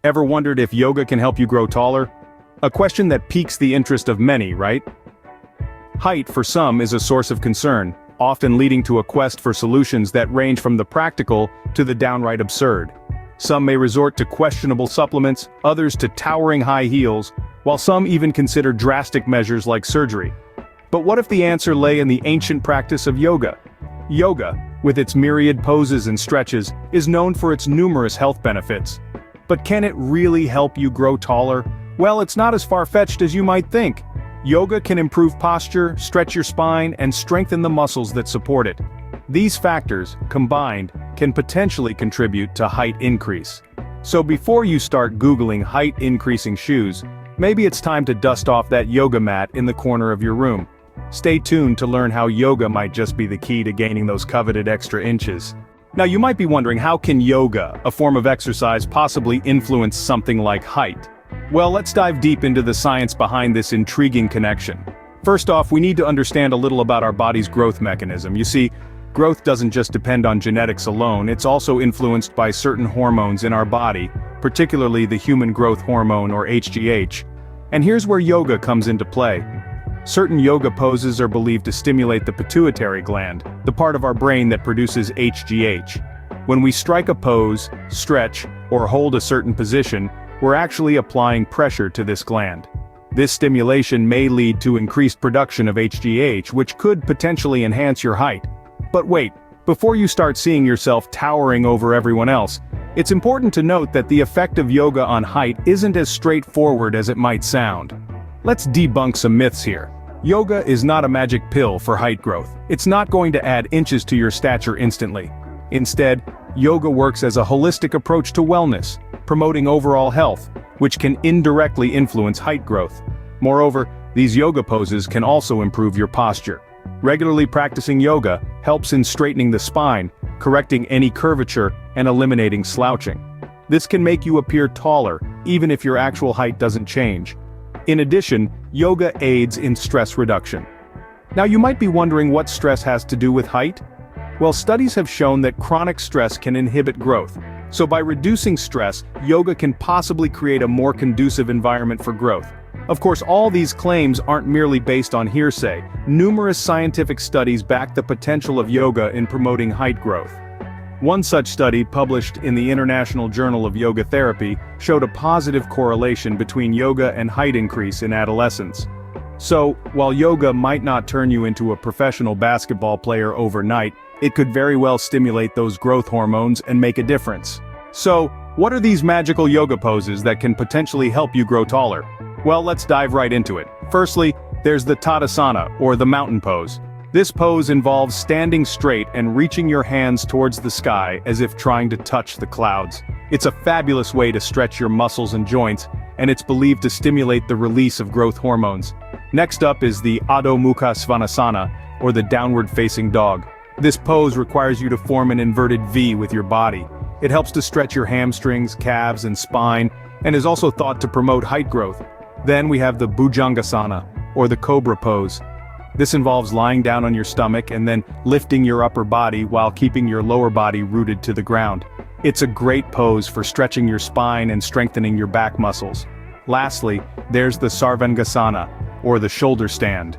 Ever wondered if yoga can help you grow taller? A question that piques the interest of many, right? Height for some is a source of concern, often leading to a quest for solutions that range from the practical to the downright absurd. Some may resort to questionable supplements, others to towering high heels, while some even consider drastic measures like surgery. But what if the answer lay in the ancient practice of yoga? Yoga, with its myriad poses and stretches, is known for its numerous health benefits. But can it really help you grow taller? Well, it's not as far-fetched as you might think. Yoga can improve posture, stretch your spine, and strengthen the muscles that support it. These factors, combined, can potentially contribute to height increase. So before you start Googling height-increasing shoes, maybe it's time to dust off that yoga mat in the corner of your room. Stay tuned to learn how yoga might just be the key to gaining those coveted extra inches. Now you might be wondering, how can yoga, a form of exercise, possibly influence something like height? Well, let's dive deep into the science behind this intriguing connection. First off, we need to understand a little about our body's growth mechanism. You see, growth doesn't just depend on genetics alone, it's also influenced by certain hormones in our body, particularly the human growth hormone or HGH. And here's where yoga comes into play. Certain yoga poses are believed to stimulate the pituitary gland, the part of our brain that produces HGH. When we strike a pose, stretch, or hold a certain position, we're actually applying pressure to this gland. This stimulation may lead to increased production of HGH, which could potentially enhance your height. But wait, before you start seeing yourself towering over everyone else, it's important to note that the effect of yoga on height isn't as straightforward as it might sound. Let's debunk some myths here. Yoga is not a magic pill for height growth. It's not going to add inches to your stature instantly. Instead, yoga works as a holistic approach to wellness, promoting overall health, which can indirectly influence height growth. Moreover, these yoga poses can also improve your posture. Regularly practicing yoga helps in straightening the spine, correcting any curvature, and eliminating slouching. This can make you appear taller, even if your actual height doesn't change. In addition, yoga aids in stress reduction. Now you might be wondering what stress has to do with height? Well, studies have shown that chronic stress can inhibit growth. So by reducing stress, yoga can possibly create a more conducive environment for growth. Of course, all these claims aren't merely based on hearsay. Numerous scientific studies back the potential of yoga in promoting height growth. One such study, published in the International Journal of Yoga Therapy, showed a positive correlation between yoga and height increase in adolescents. So, while yoga might not turn you into a professional basketball player overnight, it could very well stimulate those growth hormones and make a difference. So, what are these magical yoga poses that can potentially help you grow taller? Well, let's dive right into it. Firstly, there's the Tadasana, or the mountain pose. This pose involves standing straight and reaching your hands towards the sky as if trying to touch the clouds. It's a fabulous way to stretch your muscles and joints, and it's believed to stimulate the release of growth hormones. Next up is the Adho Mukha Svanasana, or the downward-facing dog. This pose requires you to form an inverted V with your body. It helps to stretch your hamstrings, calves, and spine, and is also thought to promote height growth. Then we have the Bhujangasana, or the Cobra pose. This involves lying down on your stomach and then lifting your upper body while keeping your lower body rooted to the ground. It's a great pose for stretching your spine and strengthening your back muscles. Lastly, there's the Sarvangasana, or the shoulder stand.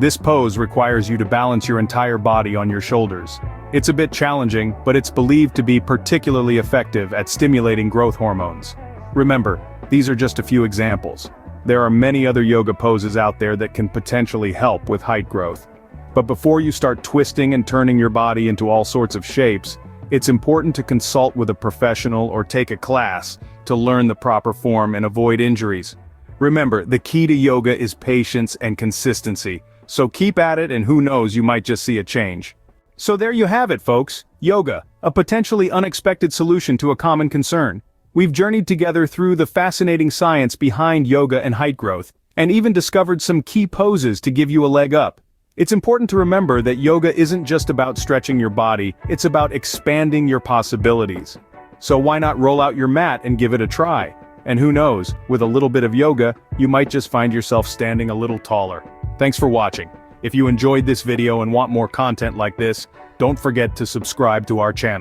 This pose requires you to balance your entire body on your shoulders. It's a bit challenging, but it's believed to be particularly effective at stimulating growth hormones. Remember, these are just a few examples. There are many other yoga poses out there that can potentially help with height growth. But before you start twisting and turning your body into all sorts of shapes, it's important to consult with a professional or take a class to learn the proper form and avoid injuries. Remember, the key to yoga is patience and consistency, so keep at it and who knows, you might just see a change. So there you have it, folks. Yoga, a potentially unexpected solution to a common concern. We've journeyed together through the fascinating science behind yoga and height growth, and even discovered some key poses to give you a leg up. It's important to remember that yoga isn't just about stretching your body, it's about expanding your possibilities. So why not roll out your mat and give it a try? And who knows, with a little bit of yoga, you might just find yourself standing a little taller. Thanks for watching. If you enjoyed this video and want more content like this, don't forget to subscribe to our channel.